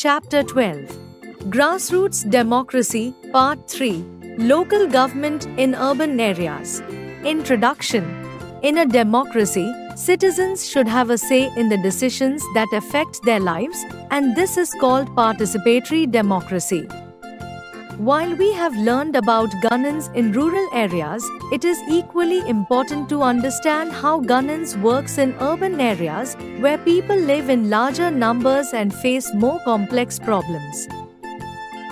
Chapter 12 Grassroots Democracy Part 3 Local Government in Urban Areas. Introduction. In a democracy, citizens should have a say in the decisions that affect their lives, and this is called participatory democracy. While we have learned about governance in rural areas, it is equally important to understand how governance works in urban areas where people live in larger numbers and face more complex problems.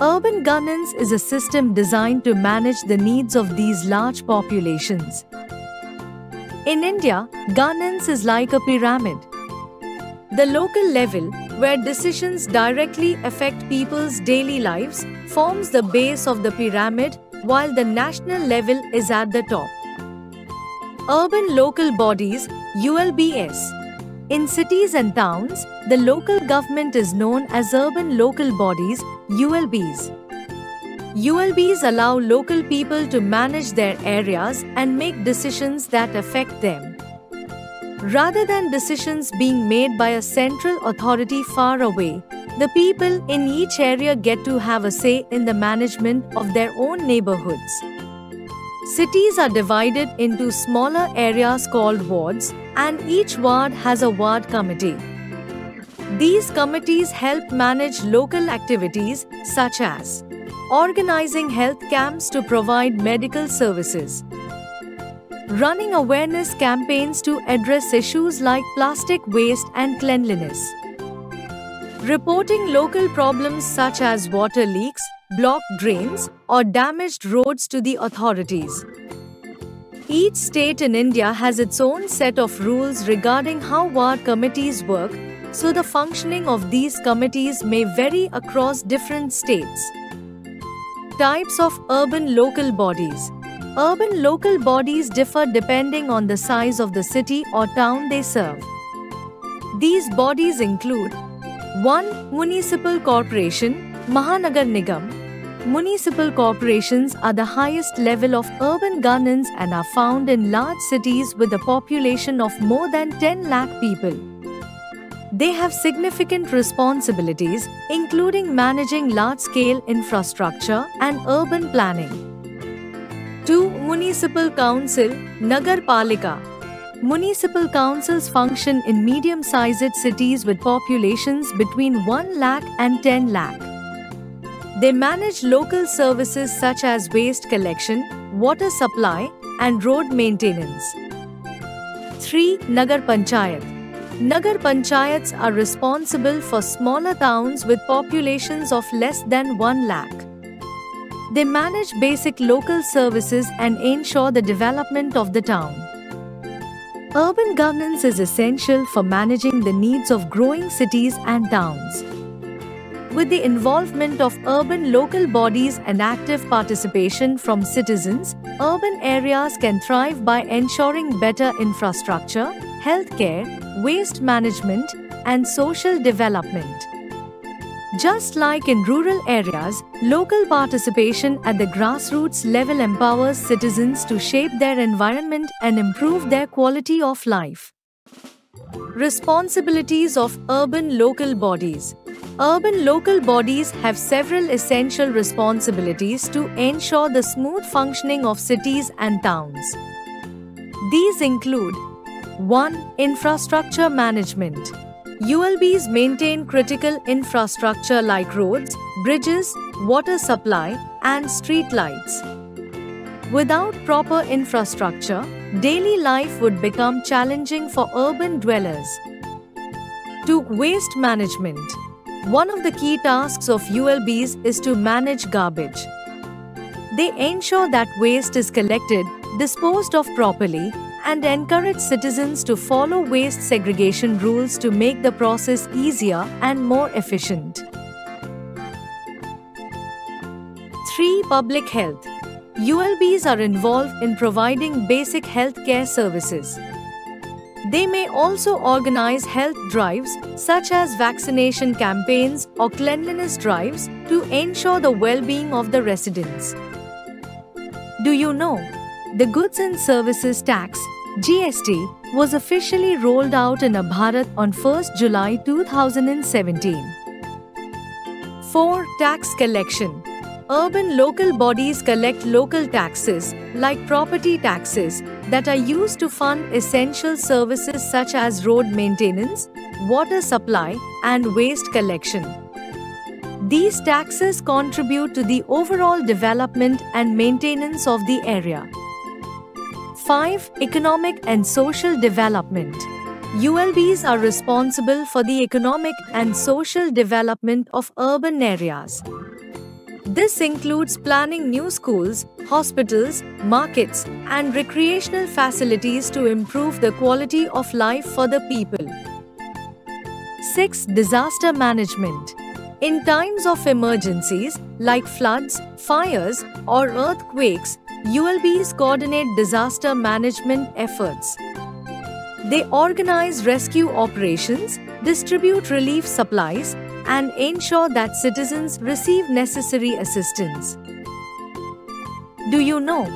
Urban governance is a system designed to manage the needs of these large populations. In India, governance is like a pyramid. The local level, where decisions directly affect people's daily lives, forms the base of the pyramid, while the national level is at the top. Urban local bodies, ULBs. In cities and towns, the local government is known as urban local bodies, ULBs. ULBs allow local people to manage their areas and make decisions that affect them. Rather than decisions being made by a central authority far away, the people in each area get to have a say in the management of their own neighborhoods. Cities are divided into smaller areas called wards, and each ward has a ward committee. These committees help manage local activities such as organizing health camps to provide medical services, running awareness campaigns to address issues like plastic waste and cleanliness, reporting local problems such as water leaks, blocked drains, or damaged roads to the authorities. Each state in India has its own set of rules regarding how ward committees work, so the functioning of these committees may vary across different states. Types of urban local bodies. Urban local bodies differ depending on the size of the city or town they serve. These bodies include 1. Municipal Corporation, Mahanagar Nigam. Municipal corporations are the highest level of urban governance and are found in large cities with a population of more than 10 lakh people. They have significant responsibilities, including managing large-scale infrastructure and urban planning. 2. Municipal Council, Nagar Palika. Municipal councils function in medium-sized cities with populations between 1 lakh and 10 lakh. They manage local services such as waste collection, water supply, and road maintenance. 3. Nagar Panchayat. Nagar Panchayats are responsible for smaller towns with populations of less than 1 lakh. They manage basic local services and ensure the development of the town. Urban governance is essential for managing the needs of growing cities and towns. With the involvement of urban local bodies and active participation from citizens, urban areas can thrive by ensuring better infrastructure, healthcare, waste management, and social development. Just like in rural areas, local participation at the grassroots level empowers citizens to shape their environment and improve their quality of life. Responsibilities of urban local bodies. Urban local bodies have several essential responsibilities to ensure the smooth functioning of cities and towns. These include 1. Infrastructure management. ULBs maintain critical infrastructure like roads, bridges, water supply, and street lights. Without proper infrastructure, daily life would become challenging for urban dwellers. 2. Waste management. One of the key tasks of ULBs is to manage garbage. They ensure that waste is collected, disposed of properly, and encourage citizens to follow waste segregation rules to make the process easier and more efficient. 3. Public health. ULBs are involved in providing basic health care services. They may also organize health drives such as vaccination campaigns or cleanliness drives to ensure the well-being of the residents. Do you know? The Goods and Services Tax (GST) was officially rolled out in Bharat on 1st July 2017. 4. Tax collection. Urban local bodies collect local taxes, like property taxes, that are used to fund essential services such as road maintenance, water supply, and waste collection. These taxes contribute to the overall development and maintenance of the area. 5. Economic and social development. ULBs are responsible for the economic and social development of urban areas. This includes planning new schools, hospitals, markets, and recreational facilities to improve the quality of life for the people. 6. Disaster management. In times of emergencies like floods, fires, or earthquakes, ULBs coordinate disaster management efforts. They organize rescue operations, distribute relief supplies, and ensure that citizens receive necessary assistance. Do you know,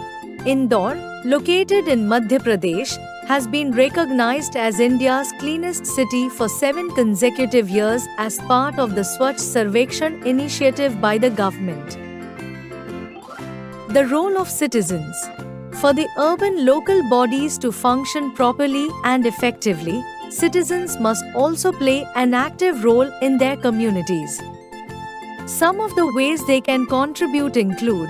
Indore, located in Madhya Pradesh, has been recognized as India's cleanest city for 7 consecutive years as part of the Swachh Sarvekshan initiative by the government. The role of citizens. For the urban local bodies to function properly and effectively, citizens must also play an active role in their communities. Some of the ways they can contribute include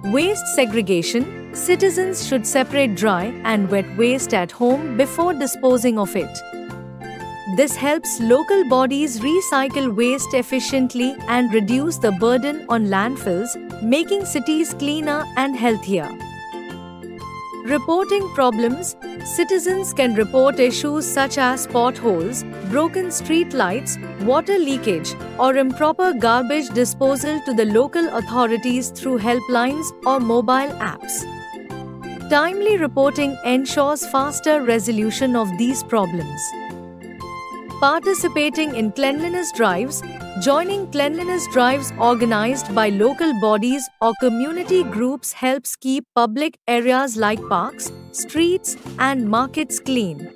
waste segregation. Citizens should separate dry and wet waste at home before disposing of it. This helps local bodies recycle waste efficiently and reduce the burden on landfills, making cities cleaner and healthier. Reporting problems. Citizens can report issues such as potholes, broken street lights, water leakage, or improper garbage disposal to the local authorities through helplines or mobile apps. Timely reporting ensures faster resolution of these problems. Participating in cleanliness drives. Joining cleanliness drives organized by local bodies or community groups helps keep public areas like parks, streets, and markets clean.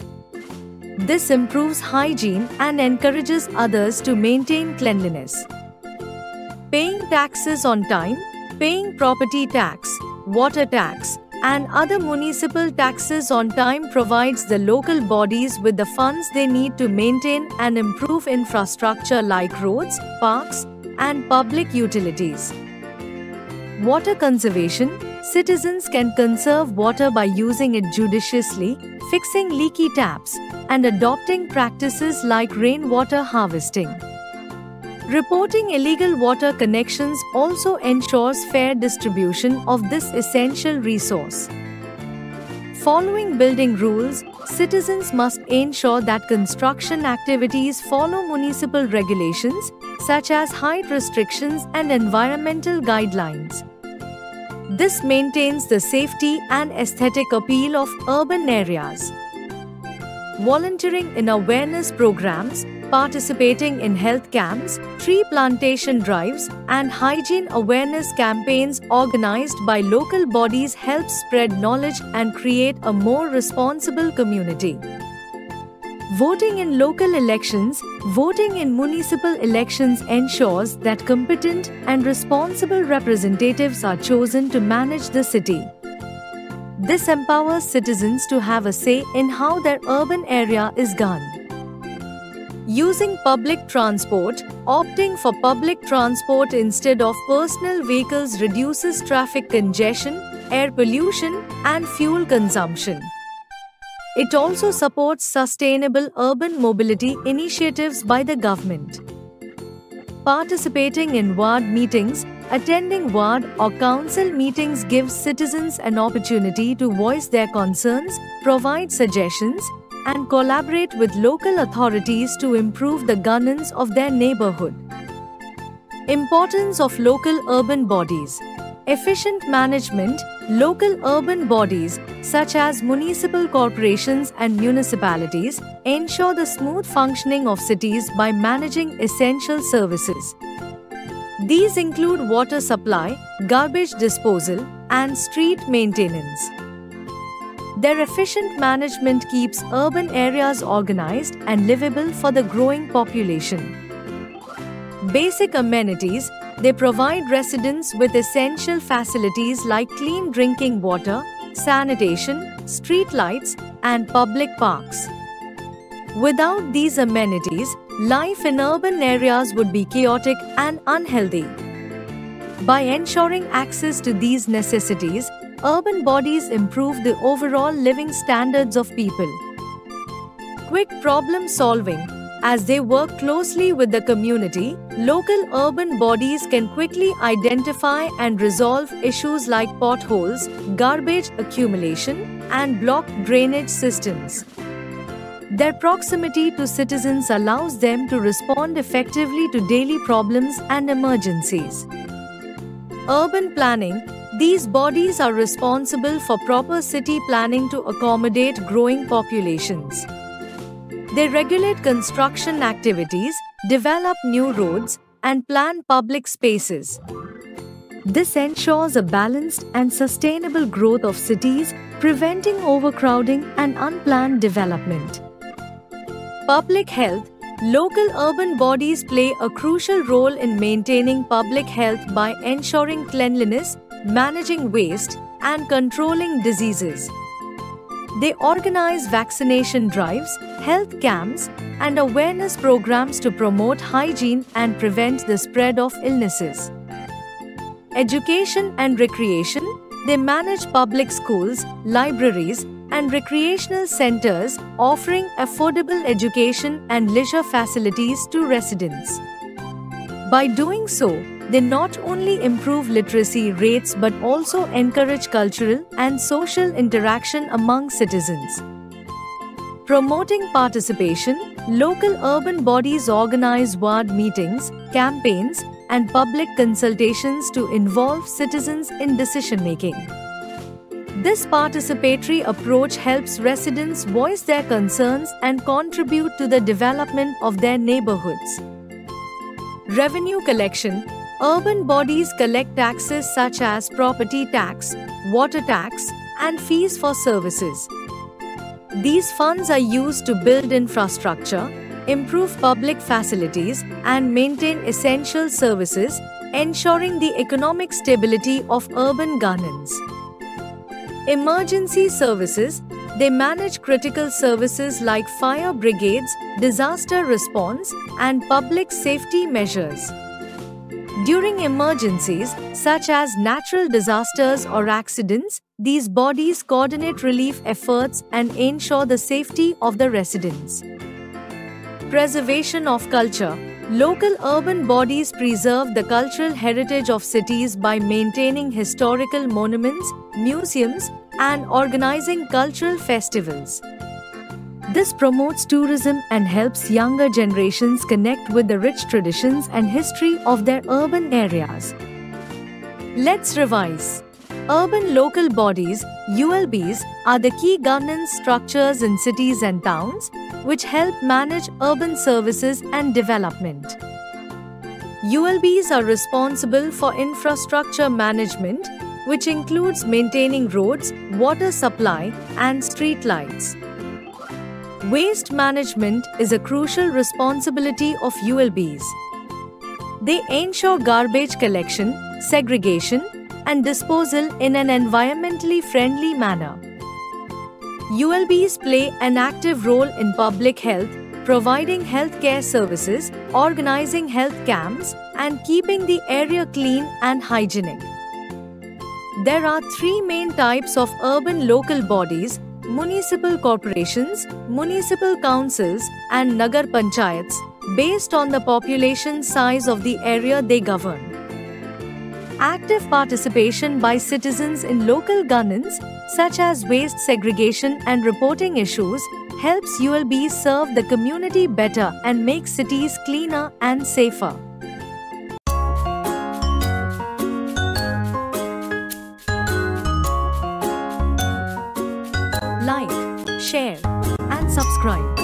This improves hygiene and encourages others to maintain cleanliness. Paying taxes on time. Paying property tax, water tax, and other municipal taxes on time provides the local bodies with the funds they need to maintain and improve infrastructure like roads, parks, and public utilities. Water conservation. Citizens can conserve water by using it judiciously, fixing leaky taps, and adopting practices like rainwater harvesting. Reporting illegal water connections also ensures fair distribution of this essential resource. Following building rules. Citizens must ensure that construction activities follow municipal regulations such as height restrictions and environmental guidelines. This maintains the safety and aesthetic appeal of urban areas. Volunteering in awareness programs. Participating in health camps, tree plantation drives, and hygiene awareness campaigns organized by local bodies helps spread knowledge and create a more responsible community. Voting in local elections. Voting in municipal elections ensures that competent and responsible representatives are chosen to manage the city. This empowers citizens to have a say in how their urban area is governed. Using public transport. Opting for public transport instead of personal vehicles reduces traffic congestion, air pollution, and fuel consumption. It also supports sustainable urban mobility initiatives by the government. Participating in ward meetings. Attending ward or council meetings gives citizens an opportunity to voice their concerns, provide suggestions, and collaborate with local authorities to improve the governance of their neighborhood. Importance of local urban bodies. Efficient management. Local urban bodies, such as municipal corporations and municipalities, ensure the smooth functioning of cities by managing essential services. These include water supply, garbage disposal, and street maintenance. Their efficient management keeps urban areas organized and livable for the growing population. Basic amenities: they provide residents with essential facilities like clean drinking water, sanitation, street lights, and public parks. Without these amenities, life in urban areas would be chaotic and unhealthy. By ensuring access to these necessities, urban bodies improve the overall living standards of people. Quick problem solving: as they work closely with the community, local urban bodies can quickly identify and resolve issues like potholes, garbage accumulation, and blocked drainage systems. Their proximity to citizens allows them to respond effectively to daily problems and emergencies. Urban planning: these bodies are responsible for proper city planning to accommodate growing populations. They regulate construction activities, develop new roads, and plan public spaces. This ensures a balanced and sustainable growth of cities, preventing overcrowding and unplanned development. Public health: local urban bodies play a crucial role in maintaining public health by ensuring cleanliness, managing waste, and controlling diseases. They organize vaccination drives, health camps, and awareness programs to promote hygiene and prevent the spread of illnesses. Education and recreation: they manage public schools, libraries, and recreational centers, offering affordable education and leisure facilities to residents. By doing so, they not only improve literacy rates but also encourage cultural and social interaction among citizens. Promoting participation: local urban bodies organize ward meetings, campaigns, and public consultations to involve citizens in decision-making. This participatory approach helps residents voice their concerns and contribute to the development of their neighborhoods. Revenue collection: urban bodies collect taxes such as property tax, water tax, and fees for services. These funds are used to build infrastructure, improve public facilities, and maintain essential services, ensuring the economic stability of urban governance. Emergency services: they manage critical services like fire brigades, disaster response, and public safety measures. During emergencies, such as natural disasters or accidents, these bodies coordinate relief efforts and ensure the safety of the residents. Preservation of culture: local urban bodies preserve the cultural heritage of cities by maintaining historical monuments, museums, and organizing cultural festivals. This promotes tourism and helps younger generations connect with the rich traditions and history of their urban areas. Let's revise. Urban local bodies, ULBs, are the key governance structures in cities and towns, which help manage urban services and development. ULBs are responsible for infrastructure management, which includes maintaining roads, water supply, and street lights. Waste management is a crucial responsibility of ULBs. They ensure garbage collection, segregation, and disposal in an environmentally friendly manner. ULBs play an active role in public health, providing healthcare services, organizing health camps, and keeping the area clean and hygienic. There are three main types of urban local bodies: municipal corporations, municipal councils, and Nagar Panchayats, based on the population size of the area they govern. Active participation by citizens in local governance, such as waste segregation and reporting issues, helps ULBs serve the community better and make cities cleaner and safer. Like, share, and subscribe.